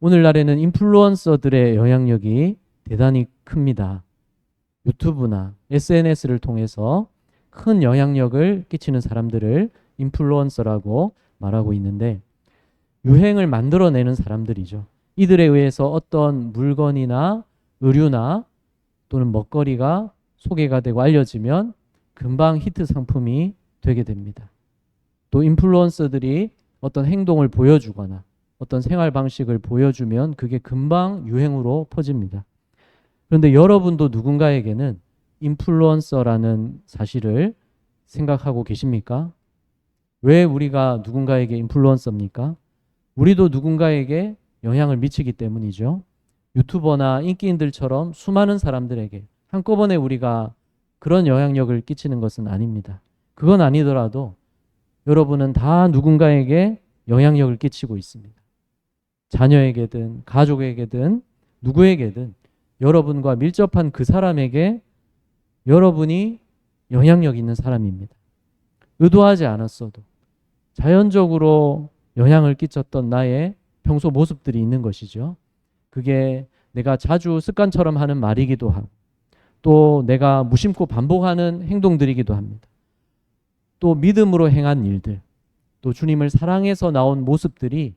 오늘날에는 인플루언서들의 영향력이 대단히 큽니다. 유튜브나 SNS를 통해서 큰 영향력을 끼치는 사람들을 인플루언서라고 말하고 있는데, 유행을 만들어내는 사람들이죠. 이들에 의해서 어떤 물건이나 의류나 또는 먹거리가 소개가 되고 알려지면 금방 히트 상품이 되게 됩니다. 또 인플루언서들이 어떤 행동을 보여주거나 어떤 생활 방식을 보여주면 그게 금방 유행으로 퍼집니다. 그런데 여러분도 누군가에게는 인플루언서라는 사실을 생각하고 계십니까? 왜 우리가 누군가에게 인플루언서입니까? 우리도 누군가에게 영향을 미치기 때문이죠. 유튜버나 인기인들처럼 수많은 사람들에게 한꺼번에 우리가 그런 영향력을 끼치는 것은 아닙니다. 그건 아니더라도 여러분은 다 누군가에게 영향력을 끼치고 있습니다. 자녀에게든 가족에게든 누구에게든 여러분과 밀접한 그 사람에게 여러분이 영향력 있는 사람입니다. 의도하지 않았어도 자연적으로 영향을 끼쳤던 나의 평소 모습들이 있는 것이죠. 그게 내가 자주 습관처럼 하는 말이기도 하고, 또 내가 무심코 반복하는 행동들이기도 합니다. 또 믿음으로 행한 일들, 또 주님을 사랑해서 나온 모습들이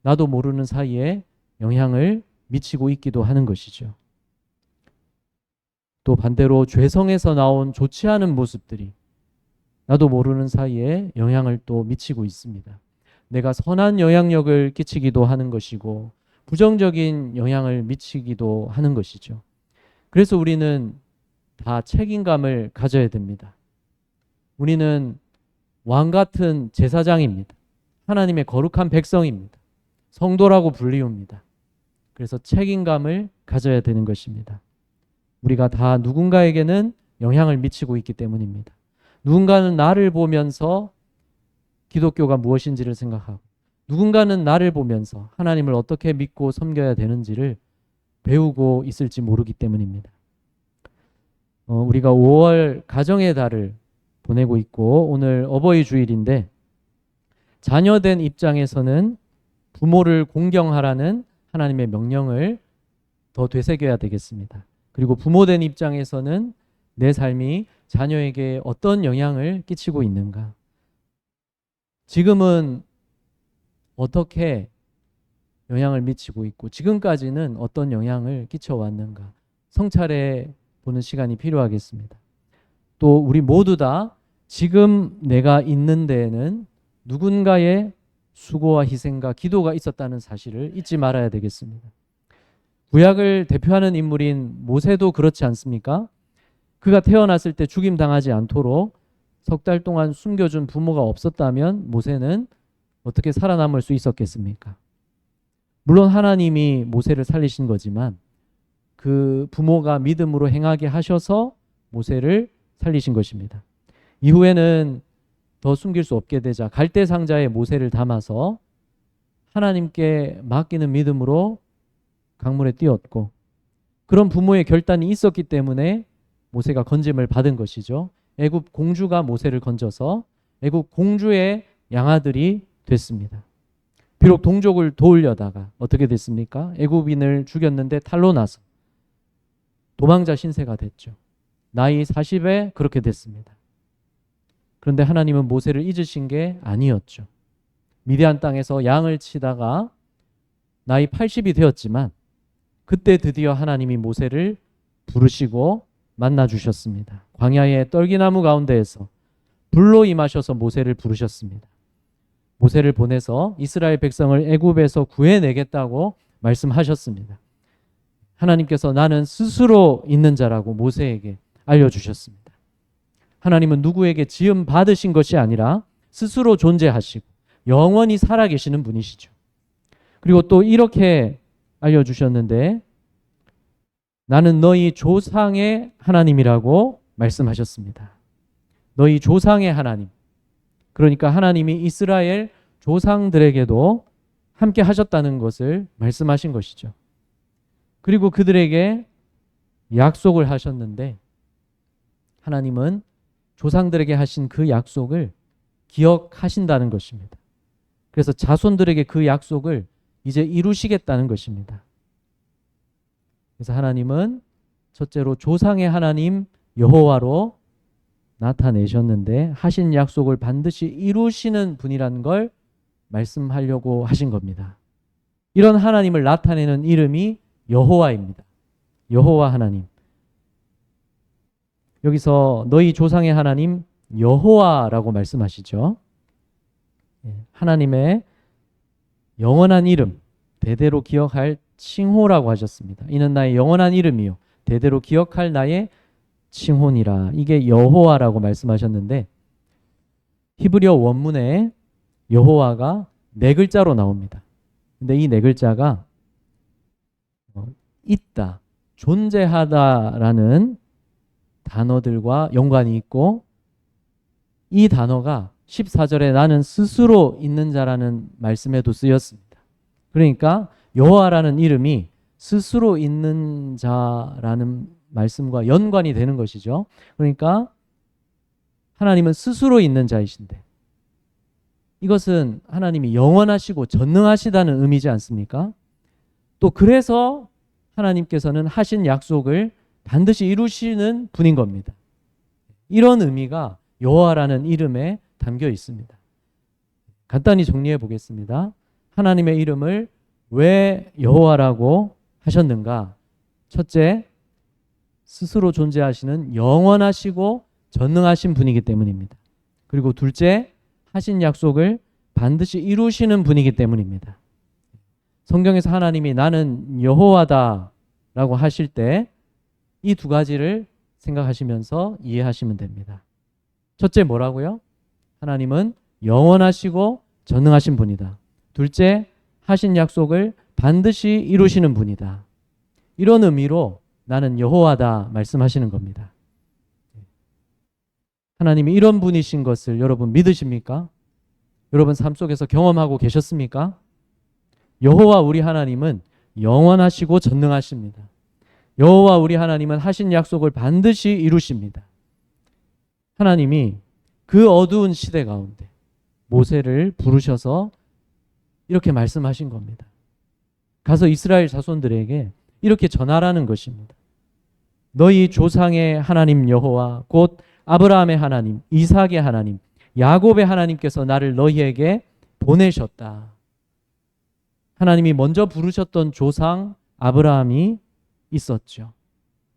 나도 모르는 사이에 영향을 미치고 있기도 하는 것이죠. 또 반대로 죄성에서 나온 좋지 않은 모습들이 나도 모르는 사이에 영향을 또 미치고 있습니다. 내가 선한 영향력을 끼치기도 하는 것이고 부정적인 영향을 미치기도 하는 것이죠. 그래서 우리는 다 책임감을 가져야 됩니다. 우리는 왕 같은 제사장입니다. 하나님의 거룩한 백성입니다. 성도라고 불리웁니다. 그래서 책임감을 가져야 되는 것입니다. 우리가 다 누군가에게는 영향을 미치고 있기 때문입니다. 누군가는 나를 보면서 기독교가 무엇인지를 생각하고, 누군가는 나를 보면서 하나님을 어떻게 믿고 섬겨야 되는지를 배우고 있을지 모르기 때문입니다. 우리가 5월 가정의 달을 보내고 있고 오늘 어버이 주일인데, 자녀된 입장에서는 부모를 공경하라는 하나님의 명령을 더 되새겨야 되겠습니다. 그리고 부모된 입장에서는 내 삶이 자녀에게 어떤 영향을 끼치고 있는가, 지금은 어떻게 영향을 미치고 있고 지금까지는 어떤 영향을 끼쳐왔는가, 성찰해 보는 시간이 필요하겠습니다. 또 우리 모두 다 지금 내가 있는 데에는 누군가의 수고와 희생과 기도가 있었다는 사실을 잊지 말아야 되겠습니다. 구약을 대표하는 인물인 모세도 그렇지 않습니까? 그가 태어났을 때 죽임당하지 않도록 석 달 동안 숨겨준 부모가 없었다면 모세는 어떻게 살아남을 수 있었겠습니까? 물론 하나님이 모세를 살리신 거지만 그 부모가 믿음으로 행하게 하셔서 모세를 살리신 것입니다. 이후에는 더 숨길 수 없게 되자 갈대 상자에 모세를 담아서 하나님께 맡기는 믿음으로 강물에 띄었고, 그런 부모의 결단이 있었기 때문에 모세가 건짐을 받은 것이죠. 애굽 공주가 모세를 건져서 애굽 공주의 양아들이 됐습니다. 비록 동족을 도우려다가 어떻게 됐습니까? 애굽인을 죽였는데 탈로 나서 도망자 신세가 됐죠. 나이 40에 그렇게 됐습니다. 그런데 하나님은 모세를 잊으신 게 아니었죠. 미디안 땅에서 양을 치다가 나이 80이 되었지만 그때 드디어 하나님이 모세를 부르시고 만나 주셨습니다. 광야의 떨기나무 가운데에서 불로 임하셔서 모세를 부르셨습니다. 모세를 보내서 이스라엘 백성을 애굽에서 구해내겠다고 말씀하셨습니다. 하나님께서 나는 스스로 있는 자라고 모세에게 알려주셨습니다. 하나님은 누구에게 지음 받으신 것이 아니라 스스로 존재하시고 영원히 살아계시는 분이시죠. 그리고 또 이렇게 알려주셨는데, 나는 너희 조상의 하나님이라고 말씀하셨습니다. 너희 조상의 하나님. 그러니까 하나님이 이스라엘 조상들에게도 함께 하셨다는 것을 말씀하신 것이죠. 그리고 그들에게 약속을 하셨는데, 하나님은 조상들에게 하신 그 약속을 기억하신다는 것입니다. 그래서 자손들에게 그 약속을 이제 이루시겠다는 것입니다. 그래서 하나님은 첫째로 조상의 하나님 여호와로 나타내셨는데 하신 약속을 반드시 이루시는 분이라는 걸 말씀하려고 하신 겁니다. 이런 하나님을 나타내는 이름이 여호와입니다. 여호와 하나님. 여기서 너희 조상의 하나님 여호와라고 말씀하시죠. 하나님의 영원한 이름, 대대로 기억할 칭호라고 하셨습니다. 이는 나의 영원한 이름이요 대대로 기억할 나의 칭호니라. 이게 여호와라고 말씀하셨는데 히브리어 원문에 여호와가 네 글자로 나옵니다. 근데 이 네 글자가 있다, 존재하다라는 단어들과 연관이 있고, 이 단어가 14절에 나는 스스로 있는 자라는 말씀에도 쓰였습니다. 그러니까 여호와라는 이름이 스스로 있는 자라는 말씀과 연관이 되는 것이죠. 그러니까 하나님은 스스로 있는 자이신데, 이것은 하나님이 영원하시고 전능하시다는 의미지 않습니까? 또 그래서 하나님께서는 하신 약속을 반드시 이루시는 분인 겁니다. 이런 의미가 여호와라는 이름에 담겨 있습니다. 간단히 정리해 보겠습니다. 하나님의 이름을 왜 여호와라고 하셨는가? 첫째, 스스로 존재하시는 영원하시고 전능하신 분이기 때문입니다. 그리고 둘째, 하신 약속을 반드시 이루시는 분이기 때문입니다. 성경에서 하나님이 나는 여호와다 라고 하실 때 이 두 가지를 생각하시면서 이해하시면 됩니다. 첫째 뭐라고요? 하나님은 영원하시고 전능하신 분이다. 둘째, 하신 약속을 반드시 이루시는 분이다. 이런 의미로 나는 여호와다 말씀하시는 겁니다. 하나님이 이런 분이신 것을 여러분 믿으십니까? 여러분 삶 속에서 경험하고 계셨습니까? 여호와 우리 하나님은 영원하시고 전능하십니다. 여호와 우리 하나님은 하신 약속을 반드시 이루십니다. 하나님이 그 어두운 시대 가운데 모세를 부르셔서 이렇게 말씀하신 겁니다. 가서 이스라엘 자손들에게 이렇게 전하라는 것입니다. 너희 조상의 하나님 여호와 곧 아브라함의 하나님, 이삭의 하나님, 야곱의 하나님께서 나를 너희에게 보내셨다. 하나님이 먼저 부르셨던 조상 아브라함이 있었죠.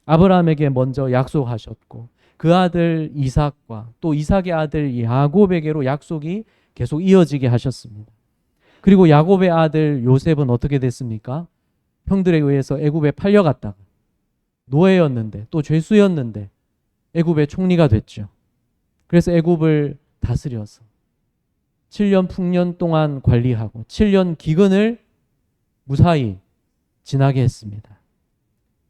아브라함에게 먼저 약속하셨고 그 아들 이삭과 또 이삭의 아들 야곱에게로 약속이 계속 이어지게 하셨습니다. 그리고 야곱의 아들 요셉은 어떻게 됐습니까? 형들에 의해서 애굽에 팔려갔다가 노예였는데 또 죄수였는데 애굽의 총리가 됐죠. 그래서 애굽을 다스려서 7년 풍년 동안 관리하고 7년 기근을 무사히 지나게 했습니다.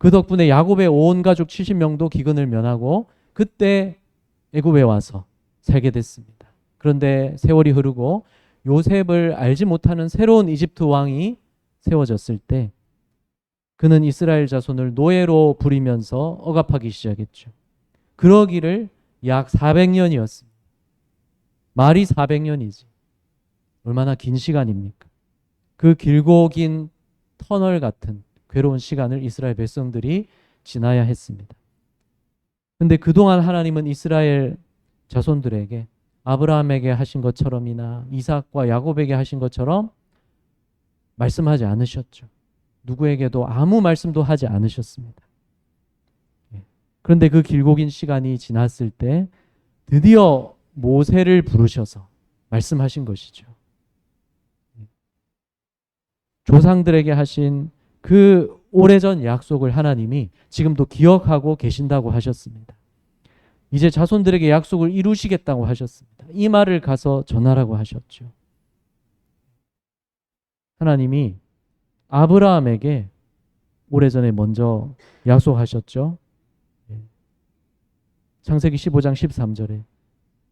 그 덕분에 야곱의 온 가족 70명도 기근을 면하고 그때 애굽에 와서 살게 됐습니다. 그런데 세월이 흐르고 요셉을 알지 못하는 새로운 이집트 왕이 세워졌을 때 그는 이스라엘 자손을 노예로 부리면서 억압하기 시작했죠. 그러기를 약 400년이었습니다. 말이 400년이지. 얼마나 긴 시간입니까? 그 길고 긴 터널 같은 괴로운 시간을 이스라엘 백성들이 지나야 했습니다. 근데 그동안 하나님은 이스라엘 자손들에게 아브라함에게 하신 것처럼이나 이삭과 야곱에게 하신 것처럼 말씀하지 않으셨죠. 누구에게도 아무 말씀도 하지 않으셨습니다. 그런데 그 길고 긴 시간이 지났을 때 드디어 모세를 부르셔서 말씀하신 것이죠. 조상들에게 하신 그 오래전 약속을 하나님이 지금도 기억하고 계신다고 하셨습니다. 이제 자손들에게 약속을 이루시겠다고 하셨습니다. 이 말을 가서 전하라고 하셨죠. 하나님이 아브라함에게 오래전에 먼저 약속하셨죠. 창세기 15장 13절에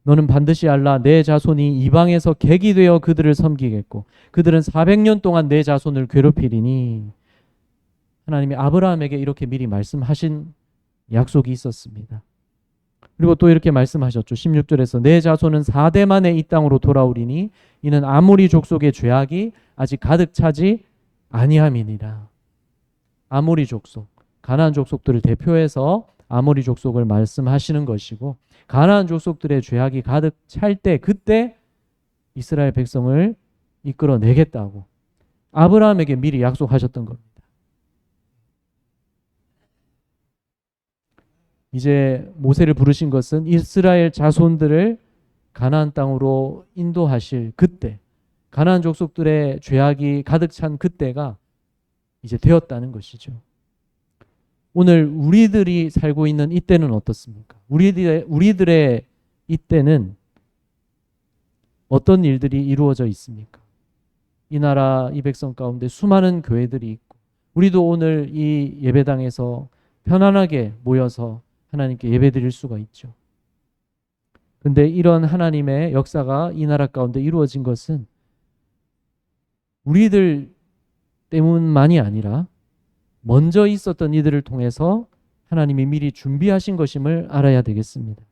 너는 반드시 알라 내 자손이 이방에서 객이 되어 그들을 섬기겠고 그들은 400년 동안 내 자손을 괴롭히리니. 하나님이 아브라함에게 이렇게 미리 말씀하신 약속이 있었습니다. 그리고 또 이렇게 말씀하셨죠. 16절에서 내 자손은 4대 만에 이 땅으로 돌아오리니 이는 아모리 족속의 죄악이 아직 가득 차지 아니함이니라. 아모리 족속, 가나안 족속들을 대표해서 아모리 족속을 말씀하시는 것이고, 가나안 족속들의 죄악이 가득 찰 때 그때 이스라엘 백성을 이끌어내겠다고 아브라함에게 미리 약속하셨던 겁니다. 이제 모세를 부르신 것은 이스라엘 자손들을 가나안 땅으로 인도하실 그때, 가나안 족속들의 죄악이 가득 찬 그때가 이제 되었다는 것이죠. 오늘 우리들이 살고 있는 이때는 어떻습니까? 우리들의 이때는 어떤 일들이 이루어져 있습니까? 이 나라, 이 백성 가운데 수많은 교회들이 있고, 우리도 오늘 이 예배당에서 편안하게 모여서 하나님께 예배드릴 수가 있죠. 근데 이런 하나님의 역사가 이 나라 가운데 이루어진 것은 우리들 때문만이 아니라 먼저 있었던 이들을 통해서 하나님이 미리 준비하신 것임을 알아야 되겠습니다.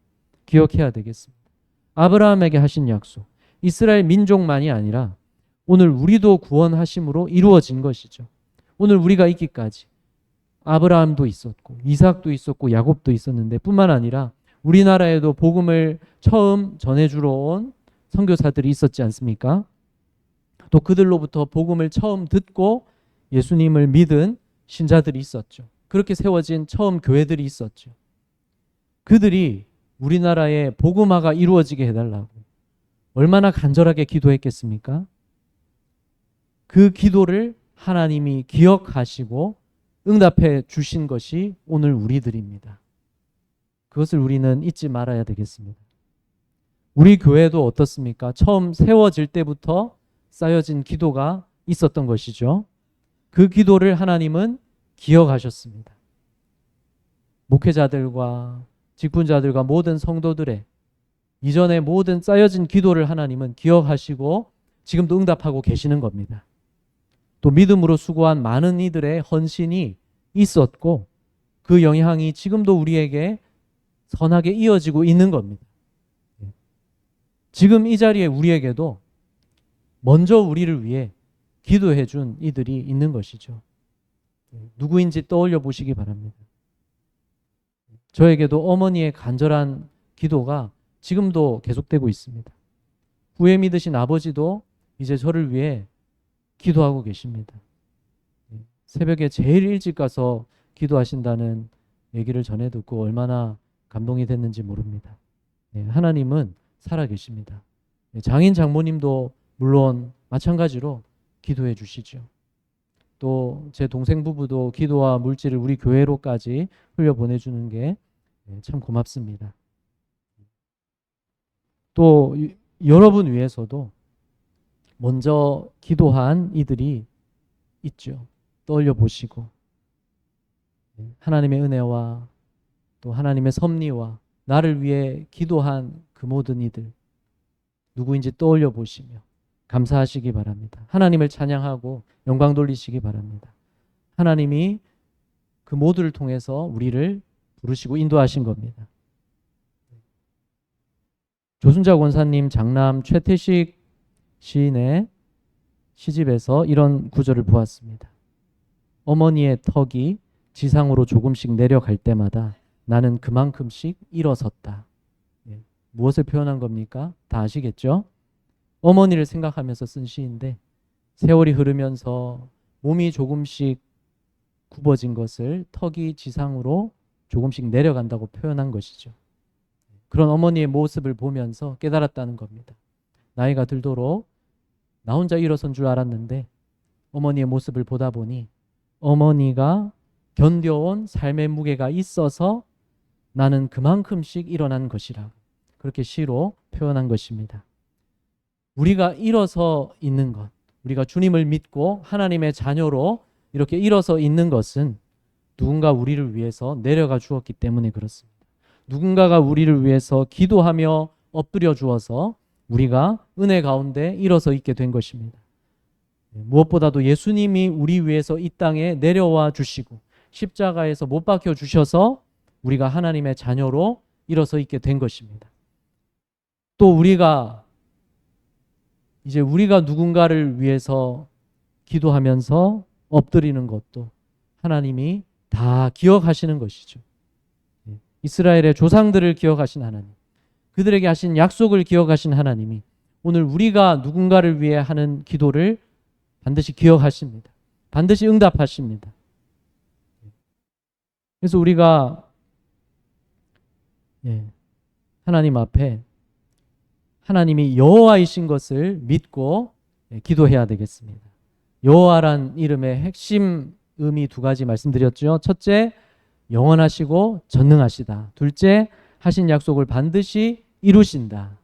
기억해야 되겠습니다. 아브라함에게 하신 약속, 이스라엘 민족만이 아니라 오늘 우리도 구원하심으로 이루어진 것이죠. 오늘 우리가 있기까지 아브라함도 있었고 이삭도 있었고 야곱도 있었는데 뿐만 아니라 우리나라에도 복음을 처음 전해주러 온 선교사들이 있었지 않습니까? 또 그들로부터 복음을 처음 듣고 예수님을 믿은 신자들이 있었죠. 그렇게 세워진 처음 교회들이 있었죠. 그들이 우리나라에 복음화가 이루어지게 해달라고 얼마나 간절하게 기도했겠습니까? 그 기도를 하나님이 기억하시고 응답해 주신 것이 오늘 우리들입니다. 그것을 우리는 잊지 말아야 되겠습니다. 우리 교회도 어떻습니까? 처음 세워질 때부터 쌓여진 기도가 있었던 것이죠. 그 기도를 하나님은 기억하셨습니다. 목회자들과 직분자들과 모든 성도들의 이전에 모든 쌓여진 기도를 하나님은 기억하시고 지금도 응답하고 계시는 겁니다. 또 믿음으로 수고한 많은 이들의 헌신이 있었고 그 영향이 지금도 우리에게 선하게 이어지고 있는 겁니다. 지금 이 자리에 우리에게도 먼저 우리를 위해 기도해 준 이들이 있는 것이죠. 누구인지 떠올려 보시기 바랍니다. 저에게도 어머니의 간절한 기도가 지금도 계속되고 있습니다. 후에 믿으신 아버지도 이제 저를 위해 기도하고 계십니다. 새벽에 제일 일찍 가서 기도하신다는 얘기를 전해 듣고 얼마나 감동이 됐는지 모릅니다. 하나님은 살아계십니다. 장인 장모님도 물론 마찬가지로 기도해 주시죠. 또 제 동생 부부도 기도와 물질을 우리 교회로까지 흘려보내주는 게 참 고맙습니다. 또 여러분 위해서도 먼저 기도한 이들이 있죠. 떠올려 보시고 하나님의 은혜와 또 하나님의 섭리와 나를 위해 기도한 그 모든 이들 누구인지 떠올려 보시며 감사하시기 바랍니다. 하나님을 찬양하고 영광 돌리시기 바랍니다. 하나님이 그 모두를 통해서 우리를 부르시고 인도하신 겁니다. 조순자 권사님 장남 최태식 시인의 시집에서 이런 구절을 보았습니다. 어머니의 턱이 지상으로 조금씩 내려갈 때마다 나는 그만큼씩 일어섰다. 무엇을 표현한 겁니까? 다 아시겠죠? 어머니를 생각하면서 쓴 시인데 세월이 흐르면서 몸이 조금씩 굽어진 것을 턱이 지상으로 조금씩 내려간다고 표현한 것이죠. 그런 어머니의 모습을 보면서 깨달았다는 겁니다. 나이가 들도록 나 혼자 일어선 줄 알았는데 어머니의 모습을 보다 보니 어머니가 견뎌온 삶의 무게가 있어서 나는 그만큼씩 일어난 것이라고 그렇게 시로 표현한 것입니다. 우리가 일어서 있는 것, 우리가 주님을 믿고 하나님의 자녀로 이렇게 일어서 있는 것은 누군가 우리를 위해서 내려가 주었기 때문에 그렇습니다. 누군가가 우리를 위해서 기도하며 엎드려 주어서 우리가 은혜 가운데 일어서 있게 된 것입니다. 무엇보다도 예수님이 우리 위해서 이 땅에 내려와 주시고 십자가에서 못 박혀 주셔서 우리가 하나님의 자녀로 일어서 있게 된 것입니다. 또 우리가 누군가를 위해서 기도하면서 엎드리는 것도 하나님이 다 기억하시는 것이죠. 이스라엘의 조상들을 기억하신 하나님, 그들에게 하신 약속을 기억하신 하나님이 오늘 우리가 누군가를 위해 하는 기도를 반드시 기억하십니다. 반드시 응답하십니다. 그래서 우리가 하나님 앞에 하나님이 여호와이신 것을 믿고 기도해야 되겠습니다. 여호와란 이름의 핵심 의미 두 가지 말씀드렸죠. 첫째, 영원하시고 전능하시다. 둘째, 하신 약속을 반드시 이루신다.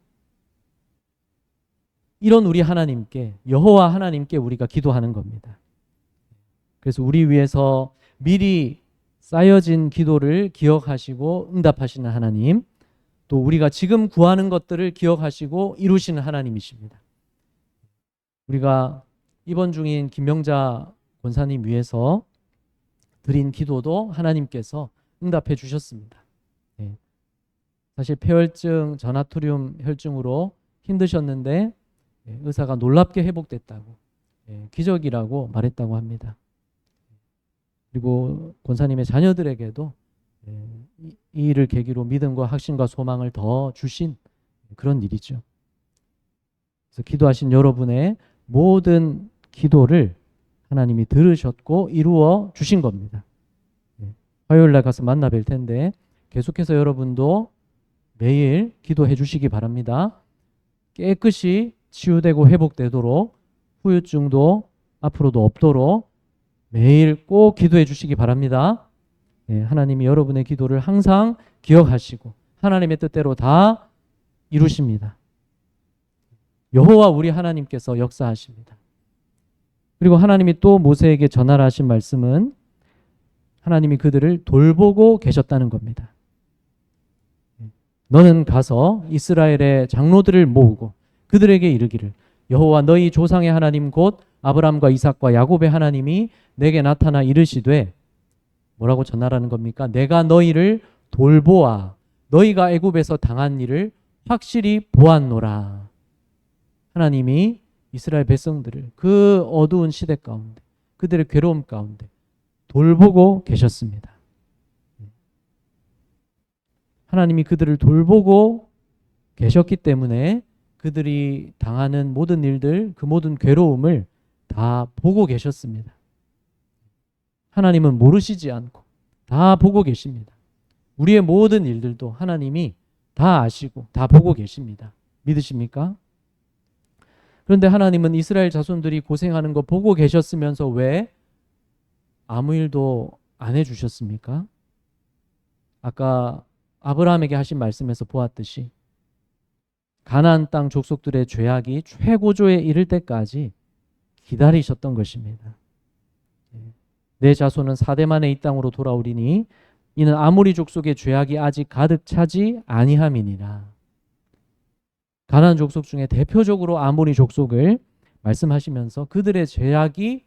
이런 우리 하나님께, 여호와 하나님께 우리가 기도하는 겁니다. 그래서 우리 위해서 미리 쌓여진 기도를 기억하시고 응답하시는 하나님, 또 우리가 지금 구하는 것들을 기억하시고 이루시는 하나님이십니다. 우리가 입원 중인 김명자 권사님 위해서 드린 기도도 하나님께서 응답해 주셨습니다. 사실 폐혈증, 전아토리움 혈증으로 힘드셨는데 의사가 놀랍게 회복됐다고, 기적이라고 말했다고 합니다. 그리고 권사님의 자녀들에게도 이 일을 계기로 믿음과 확신과 소망을 더 주신 그런 일이죠. 그래서 기도하신 여러분의 모든 기도를 하나님이 들으셨고 이루어 주신 겁니다. 화요일 날 가서 만나 뵐 텐데 계속해서 여러분도 매일 기도해 주시기 바랍니다. 깨끗이 치유되고 회복되도록, 후유증도 앞으로도 없도록 매일 꼭 기도해 주시기 바랍니다. 하나님이 여러분의 기도를 항상 기억하시고 하나님의 뜻대로 다 이루십니다. 여호와 우리 하나님께서 역사하십니다. 그리고 하나님이 또 모세에게 전하라 하신 말씀은 하나님이 그들을 돌보고 계셨다는 겁니다. 너는 가서 이스라엘의 장로들을 모으고 그들에게 이르기를 여호와 너희 조상의 하나님 곧 아브라함과 이삭과 야곱의 하나님이 내게 나타나 이르시되, 뭐라고 전하라는 겁니까? 내가 너희를 돌보아 너희가 애굽에서 당한 일을 확실히 보았노라. 하나님이 이스라엘 백성들을 그 어두운 시대 가운데, 그들의 괴로움 가운데 돌보고 계셨습니다. 하나님이 그들을 돌보고 계셨기 때문에 그들이 당하는 모든 일들, 그 모든 괴로움을 다 보고 계셨습니다. 하나님은 모르시지 않고 다 보고 계십니다. 우리의 모든 일들도 하나님이 다 아시고 다 보고 계십니다. 믿으십니까? 그런데 하나님은 이스라엘 자손들이 고생하는 거 보고 계셨으면서 왜 아무 일도 안 해주셨습니까? 아까 아브라함에게 하신 말씀에서 보았듯이 가나안 땅 족속들의 죄악이 최고조에 이를 때까지 기다리셨던 것입니다. 내 자손은 4대 만에 이 땅으로 돌아오리니 이는 아모리 족속의 죄악이 아직 가득 차지 아니함이니라. 가나안 족속 중에 대표적으로 아모리 족속을 말씀하시면서 그들의 죄악이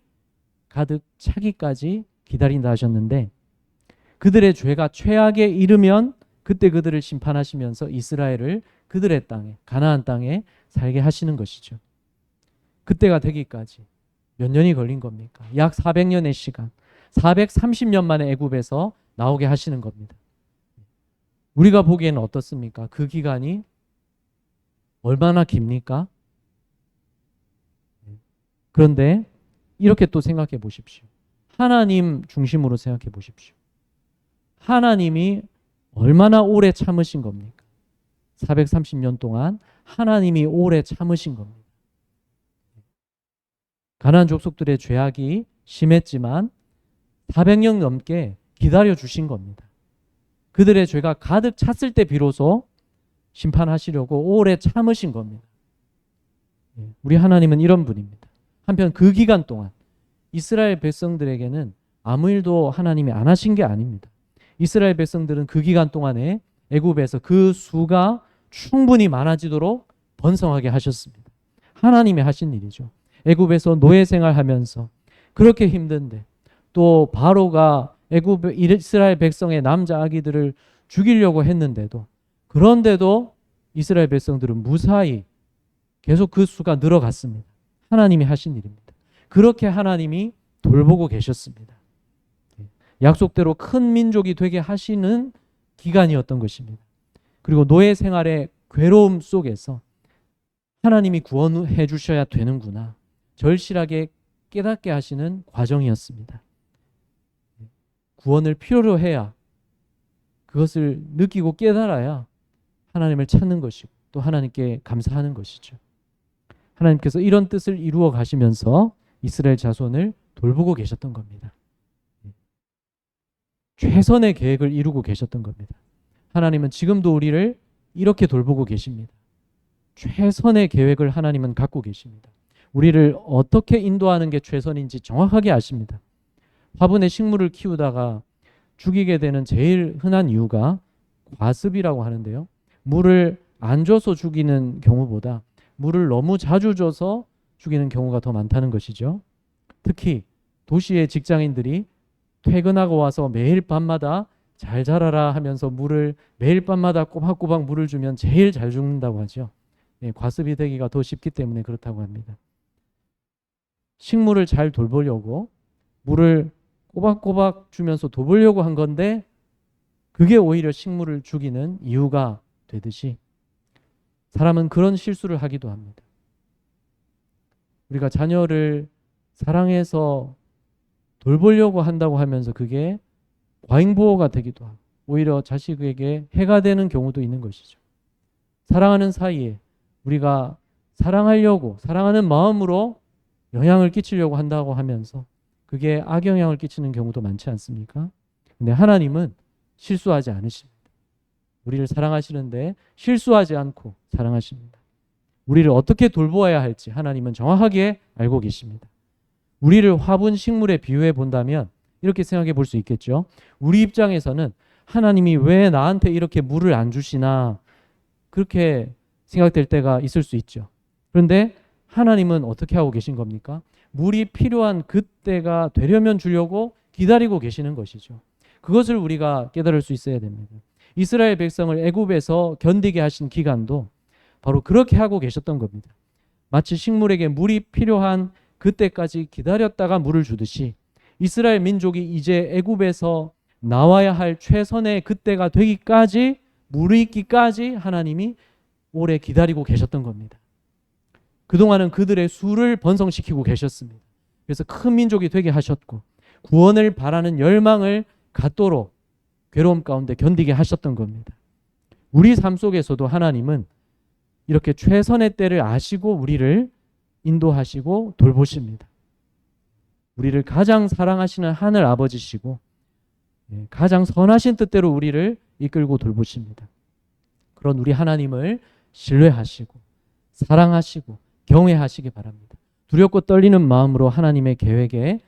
가득 차기까지 기다린다 하셨는데, 그들의 죄가 최악에 이르면 그때 그들을 심판하시면서 이스라엘을 그들의 땅에, 가나안 땅에 살게 하시는 것이죠. 그때가 되기까지 몇 년이 걸린 겁니까? 약 400년의 시간, 430년 만에 애굽에서 나오게 하시는 겁니다. 우리가 보기에는 어떻습니까? 그 기간이 얼마나 깁니까? 그런데 이렇게 또 생각해 보십시오. 하나님 중심으로 생각해 보십시오. 하나님이 얼마나 오래 참으신 겁니까? 430년 동안 하나님이 오래 참으신 겁니다. 가나안 족속들의 죄악이 심했지만 400년 넘게 기다려 주신 겁니다. 그들의 죄가 가득 찼을 때 비로소 심판하시려고 오래 참으신 겁니다. 우리 하나님은 이런 분입니다. 한편 그 기간 동안 이스라엘 백성들에게는 아무 일도 하나님이 안 하신 게 아닙니다. 이스라엘 백성들은 그 기간 동안에 애굽에서 그 수가 충분히 많아지도록 번성하게 하셨습니다. 하나님이 하신 일이죠. 애굽에서 노예 생활하면서 그렇게 힘든데 또 바로가 애굽 이스라엘 백성의 남자 아기들을 죽이려고 했는데도, 그런데도 이스라엘 백성들은 무사히 계속 그 수가 늘어갔습니다. 하나님이 하신 일입니다. 그렇게 하나님이 돌보고 계셨습니다. 약속대로 큰 민족이 되게 하시는 기간이었던 것입니다. 그리고 노예 생활의 괴로움 속에서 하나님이 구원해 주셔야 되는구나, 절실하게 깨닫게 하시는 과정이었습니다. 구원을 필요로 해야, 그것을 느끼고 깨달아야 하나님을 찾는 것이고 또 하나님께 감사하는 것이죠. 하나님께서 이런 뜻을 이루어 가시면서 이스라엘 자손을 돌보고 계셨던 겁니다. 최선의 계획을 이루고 계셨던 겁니다. 하나님은 지금도 우리를 이렇게 돌보고 계십니다. 최선의 계획을 하나님은 갖고 계십니다. 우리를 어떻게 인도하는 게 최선인지 정확하게 아십니다. 화분에 식물을 키우다가 죽이게 되는 제일 흔한 이유가 과습이라고 하는데요. 물을 안 줘서 죽이는 경우보다 물을 너무 자주 줘서 죽이는 경우가 더 많다는 것이죠. 특히 도시의 직장인들이 퇴근하고 와서 매일 밤마다 잘 자라라 하면서 물을 매일 밤마다 꼬박꼬박 물을 주면 제일 잘 죽는다고 하죠. 과습이 되기가 더 쉽기 때문에 그렇다고 합니다. 식물을 잘 돌보려고 물을 꼬박꼬박 주면서 돌보려고 한 건데 그게 오히려 식물을 죽이는 이유가 되듯이 사람은 그런 실수를 하기도 합니다. 우리가 자녀를 사랑해서 돌보려고 한다고 하면서 그게 과잉보호가 되기도 하고 오히려 자식에게 해가 되는 경우도 있는 것이죠. 사랑하는 사이에 우리가 사랑하려고, 사랑하는 마음으로 영향을 끼치려고 한다고 하면서 그게 악영향을 끼치는 경우도 많지 않습니까? 근데 하나님은 실수하지 않으십니다. 우리를 사랑하시는데 실수하지 않고 사랑하십니다. 우리를 어떻게 돌보아야 할지 하나님은 정확하게 알고 계십니다. 우리를 화분 식물에 비유해 본다면 이렇게 생각해 볼 수 있겠죠. 우리 입장에서는 하나님이 왜 나한테 이렇게 물을 안 주시나 그렇게 생각될 때가 있을 수 있죠. 그런데 하나님은 어떻게 하고 계신 겁니까? 물이 필요한 그때가 되려면 주려고 기다리고 계시는 것이죠. 그것을 우리가 깨달을 수 있어야 됩니다. 이스라엘 백성을 애굽에서 견디게 하신 기간도 바로 그렇게 하고 계셨던 겁니다. 마치 식물에게 물이 필요한 그때까지 기다렸다가 물을 주듯이 이스라엘 민족이 이제 애굽에서 나와야 할 최선의 그때가 되기까지, 물이 있기까지 하나님이 오래 기다리고 계셨던 겁니다. 그동안은 그들의 수를 번성시키고 계셨습니다. 그래서 큰 민족이 되게 하셨고 구원을 바라는 열망을 갖도록 괴로움 가운데 견디게 하셨던 겁니다. 우리 삶 속에서도 하나님은 이렇게 최선의 때를 아시고 우리를 인도하시고 돌보십니다. 우리를 가장 사랑하시는 하늘 아버지시고 가장 선하신 뜻대로 우리를 이끌고 돌보십니다. 그런 우리 하나님을 신뢰하시고 사랑하시고 경외하시기 바랍니다. 두렵고 떨리는 마음으로 하나님의 계획에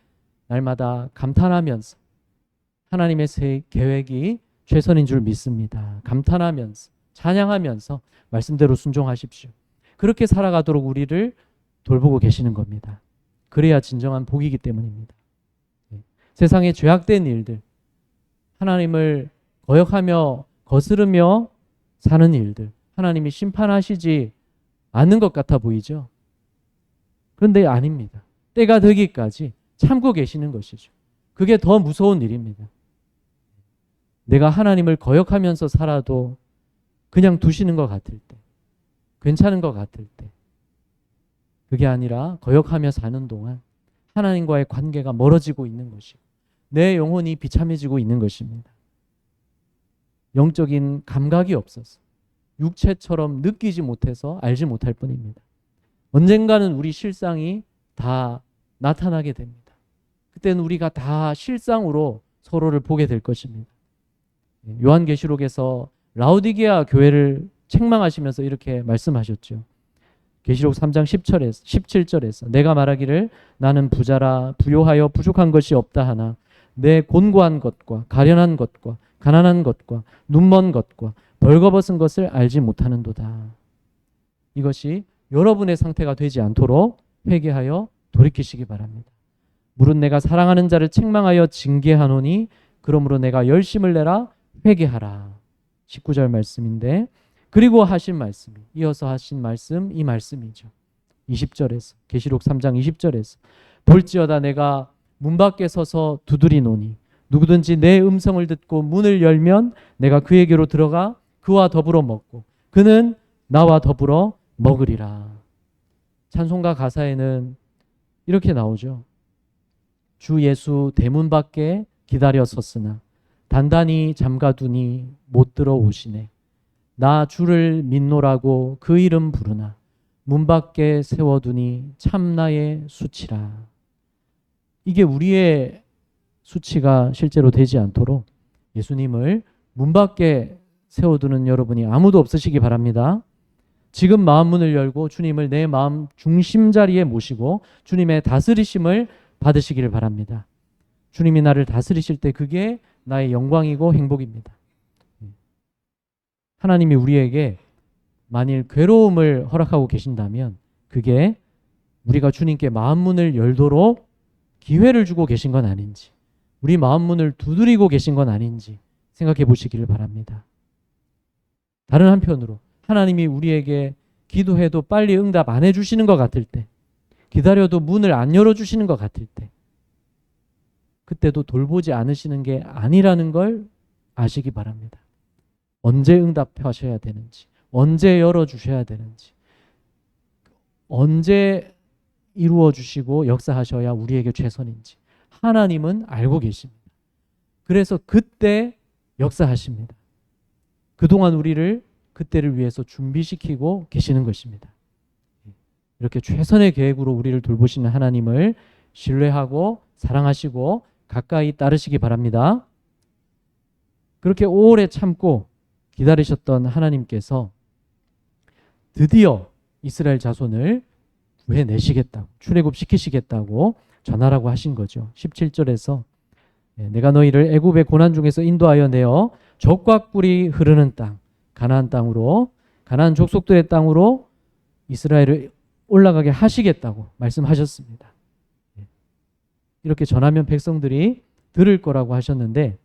날마다 감탄하면서 하나님의 새 계획이 최선인 줄 믿습니다. 감탄하면서 찬양하면서 말씀대로 순종하십시오. 그렇게 살아가도록 우리를 돌보고 계시는 겁니다. 그래야 진정한 복이기 때문입니다. 세상의 죄악된 일들, 하나님을 거역하며 거스르며 사는 일들, 하나님이 심판하시지 않는 것 같아 보이죠? 그런데 아닙니다. 때가 되기까지 참고 계시는 것이죠. 그게 더 무서운 일입니다. 내가 하나님을 거역하면서 살아도 그냥 두시는 것 같을 때, 괜찮은 것 같을 때, 그게 아니라 거역하며 사는 동안 하나님과의 관계가 멀어지고 있는 것이고 내 영혼이 비참해지고 있는 것입니다. 영적인 감각이 없어서 육체처럼 느끼지 못해서 알지 못할 뿐입니다. 언젠가는 우리 실상이 다 나타나게 됩니다. 그때는 우리가 다 실상으로 서로를 보게 될 것입니다. 요한계시록에서 라오디게아 교회를 책망하시면서 이렇게 말씀하셨죠. 계시록 3장 17절에서 내가 말하기를 나는 부자라 부요하여 부족한 것이 없다 하나 내 곤고한 것과 가련한 것과 가난한 것과 눈먼 것과 벌거벗은 것을 알지 못하는도다. 이것이 여러분의 상태가 되지 않도록 회개하여 돌이키시기 바랍니다. 물은 내가 사랑하는 자를 책망하여 징계하노니 그러므로 내가 열심을 내라 회개하라. 19절 말씀인데 그리고 하신 말씀이 이어서 하신 말씀 이 말씀이죠. 20절에서 계시록 3장 20절에서 볼지어다 내가 문 밖에 서서 두드리노니 누구든지 내 음성을 듣고 문을 열면 내가 그에게로 들어가 그와 더불어 먹고 그는 나와 더불어 먹으리라. 찬송가 가사에는 이렇게 나오죠. 주 예수 대문 밖에 기다려 섰으나 단단히 잠가두니 못 들어오시네. 나 주를 믿노라고 그 이름 부르나 문 밖에 세워두니 참나의 수치라. 이게 우리의 수치가 실제로 되지 않도록 예수님을 문 밖에 세워두는 여러분이 아무도 없으시기 바랍니다. 지금 마음 문을 열고 주님을 내 마음 중심 자리에 모시고 주님의 다스리심을 받으시기를 바랍니다. 주님이 나를 다스리실 때 그게 나의 영광이고 행복입니다. 하나님이 우리에게 만일 괴로움을 허락하고 계신다면 그게 우리가 주님께 마음 문을 열도록 기회를 주고 계신 건 아닌지, 우리 마음 문을 두드리고 계신 건 아닌지 생각해 보시기를 바랍니다. 다른 한편으로 하나님이 우리에게 기도해도 빨리 응답 안 해주시는 것 같을 때, 기다려도 문을 안 열어주시는 것 같을 때, 그때도 돌보지 않으시는 게 아니라는 걸 아시기 바랍니다. 언제 응답하셔야 되는지, 언제 열어주셔야 되는지, 언제 이루어 주시고 역사하셔야 우리에게 최선인지 하나님은 알고 계십니다. 그래서 그때 역사하십니다. 그동안 우리를 그때를 위해서 준비시키고 계시는 것입니다. 이렇게 최선의 계획으로 우리를 돌보시는 하나님을 신뢰하고 사랑하시고 가까이 따르시기 바랍니다. 그렇게 오래 참고 기다리셨던 하나님께서 드디어 이스라엘 자손을 구해내시겠다고, 출애굽시키시겠다고 전하라고 하신 거죠. 17절에서 내가 너희를 애굽의 고난 중에서 인도하여 내어 젖과 꿀이 흐르는 땅, 가나안 땅으로, 가나안 족속들의 땅으로 이스라엘을 올라가게 하시겠다고 말씀하셨습니다. 이렇게 전하면 백성들이 들을 거라고 하셨는데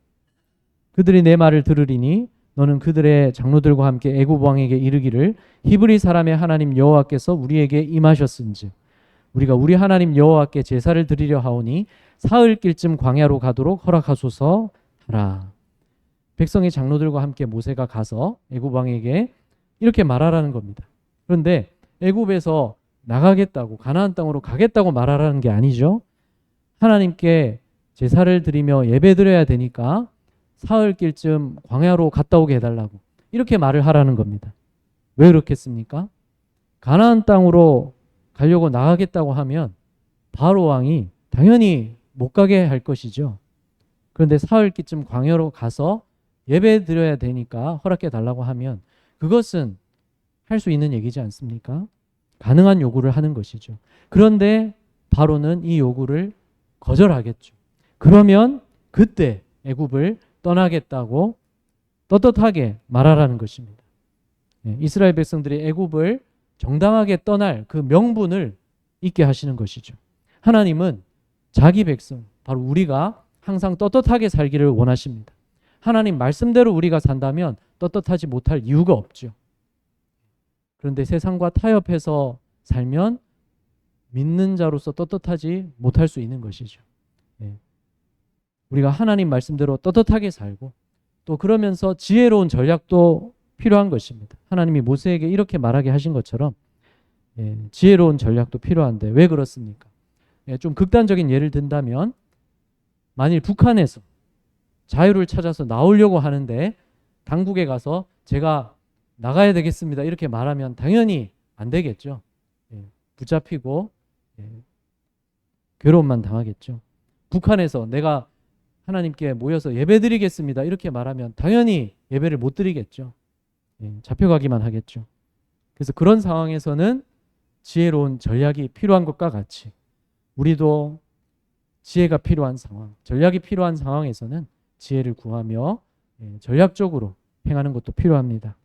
그들이 내 말을 들으리니 너는 그들의 장로들과 함께 애굽 왕에게 이르기를 히브리 사람의 하나님 여호와께서 우리에게 임하셨은즉 우리가 우리 하나님 여호와께 제사를 드리려 하오니 사흘길쯤 광야로 가도록 허락하소서 하라. 백성의 장로들과 함께 모세가 가서 애굽 왕에게 이렇게 말하라는 겁니다. 그런데 애굽에서 나가겠다고, 가나안 땅으로 가겠다고 말하라는 게 아니죠. 하나님께 제사를 드리며 예배 드려야 되니까 사흘길쯤 광야로 갔다 오게 해달라고 이렇게 말을 하라는 겁니다. 왜 그렇겠습니까? 가나안 땅으로 가려고 나가겠다고 하면 바로 왕이 당연히 못 가게 할 것이죠. 그런데 사흘길쯤 광야로 가서 예배 드려야 되니까 허락해 달라고 하면 그것은 할 수 있는 얘기지 않습니까? 가능한 요구를 하는 것이죠. 그런데 바로는 이 요구를 거절하겠죠. 그러면 그때 애굽을 떠나겠다고 떳떳하게 말하라는 것입니다. 이스라엘 백성들이 애굽을 정당하게 떠날 그 명분을 있게 하시는 것이죠. 하나님은 자기 백성, 바로 우리가 항상 떳떳하게 살기를 원하십니다. 하나님 말씀대로 우리가 산다면 떳떳하지 못할 이유가 없죠. 그런데 세상과 타협해서 살면 믿는 자로서 떳떳하지 못할 수 있는 것이죠. 우리가 하나님 말씀대로 떳떳하게 살고 또 그러면서 지혜로운 전략도 필요한 것입니다. 하나님이 모세에게 이렇게 말하게 하신 것처럼 지혜로운 전략도 필요한데 왜 그렇습니까? 좀 극단적인 예를 든다면 만일 북한에서 자유를 찾아서 나오려고 하는데 당국에 가서 제가 나가야 되겠습니다 이렇게 말하면 당연히 안 되겠죠. 붙잡히고 괴로움만 당하겠죠. 북한에서 내가 하나님께 모여서 예배 드리겠습니다 이렇게 말하면 당연히 예배를 못 드리겠죠. 잡혀가기만 하겠죠. 그래서 그런 상황에서는 지혜로운 전략이 필요한 것과 같이 우리도 지혜가 필요한 상황, 전략이 필요한 상황에서는 지혜를 구하며 전략적으로 행하는 것도 필요합니다.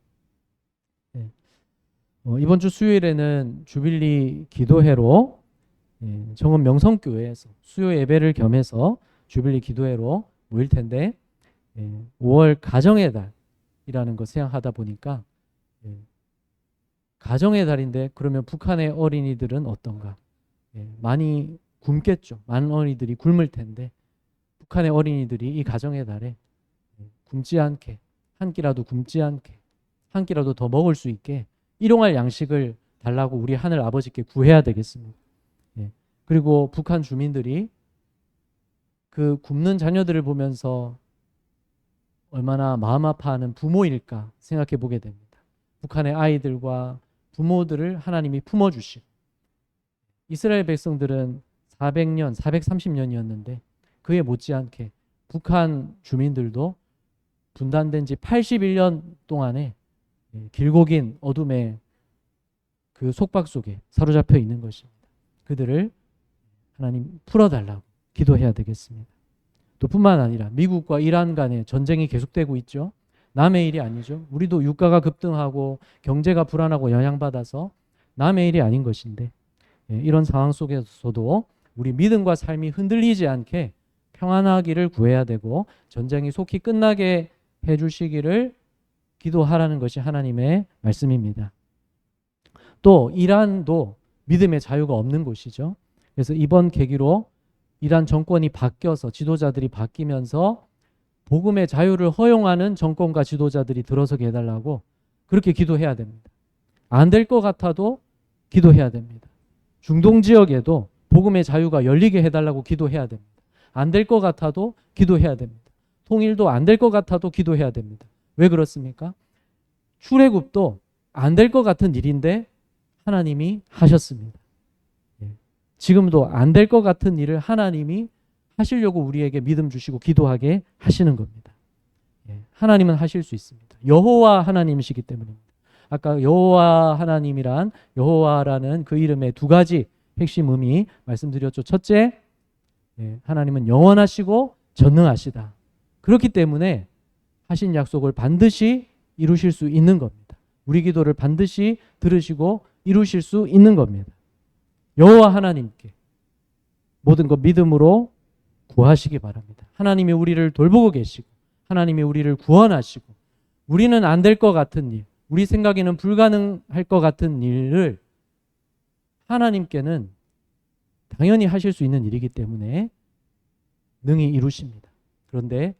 이번 주 수요일에는 주빌리 기도회로 정읍 명성교회에서 수요 예배를 겸해서 주빌리 기도회로 모일 텐데 5월 가정의 달이라는 거 생각하다 보니까 가정의 달인데 그러면 북한의 어린이들은 어떤가? 많이 굶겠죠. 많은 어린이들이 굶을 텐데 북한의 어린이들이 이 가정의 달에 굶지 않게, 한 끼라도 굶지 않게, 한 끼라도 더 먹을 수 있게 일용할 양식을 달라고 우리 하늘 아버지께 구해야 되겠습니다. 예. 그리고 북한 주민들이 그 굶는 자녀들을 보면서 얼마나 마음 아파하는 부모일까 생각해 보게 됩니다. 북한의 아이들과 부모들을 하나님이 품어주시고, 이스라엘 백성들은 400년, 430년이었는데 그에 못지않게 북한 주민들도 분단된 지 81년 동안에 길고 긴 어둠의 그 속박 속에 사로잡혀 있는 것입니다. 그들을 하나님 풀어달라고 기도해야 되겠습니다. 또 뿐만 아니라 미국과 이란 간의 전쟁이 계속되고 있죠. 남의 일이 아니죠. 우리도 유가가 급등하고 경제가 불안하고 영향받아서 남의 일이 아닌 것인데, 이런 상황 속에서도 우리 믿음과 삶이 흔들리지 않게 평안하기를 구해야 되고 전쟁이 속히 끝나게 해주시기를 기도하라는 것이 하나님의 말씀입니다. 또 이란도 믿음의 자유가 없는 곳이죠. 그래서 이번 계기로 이란 정권이 바뀌어서 지도자들이 바뀌면서 복음의 자유를 허용하는 정권과 지도자들이 들어서게 해달라고 그렇게 기도해야 됩니다. 안 될 것 같아도 기도해야 됩니다. 중동 지역에도 복음의 자유가 열리게 해달라고 기도해야 됩니다. 안 될 것 같아도 기도해야 됩니다. 통일도 안 될 것 같아도 기도해야 됩니다. 왜 그렇습니까? 출애굽도 안 될 것 같은 일인데 하나님이 하셨습니다. 지금도 안 될 것 같은 일을 하나님이 하시려고 우리에게 믿음 주시고 기도하게 하시는 겁니다. 하나님은 하실 수 있습니다. 여호와 하나님이시기 때문입니다. 아까 여호와 하나님이란, 여호와라는 그 이름의 두 가지 핵심 의미 말씀드렸죠. 첫째, 하나님은 영원하시고 전능하시다. 그렇기 때문에 하신 약속을 반드시 이루실 수 있는 겁니다. 우리 기도를 반드시 들으시고 이루실 수 있는 겁니다. 여호와 하나님께 모든 것 믿음으로 구하시기 바랍니다. 하나님이 우리를 돌보고 계시고 하나님이 우리를 구원하시고 우리는 안 될 것 같은 일, 우리 생각에는 불가능할 것 같은 일을 하나님께는 당연히 하실 수 있는 일이기 때문에 능히 이루십니다. 그런데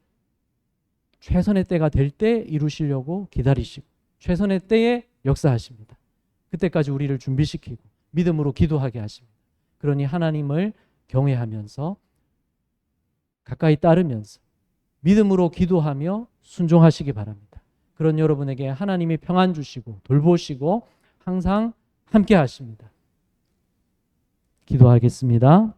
최선의 때가 될 때 이루시려고 기다리시고 최선의 때에 역사하십니다. 그때까지 우리를 준비시키고 믿음으로 기도하게 하십니다. 그러니 하나님을 경외하면서 가까이 따르면서 믿음으로 기도하며 순종하시기 바랍니다. 그런 여러분에게 하나님이 평안 주시고 돌보시고 항상 함께 하십니다. 기도하겠습니다.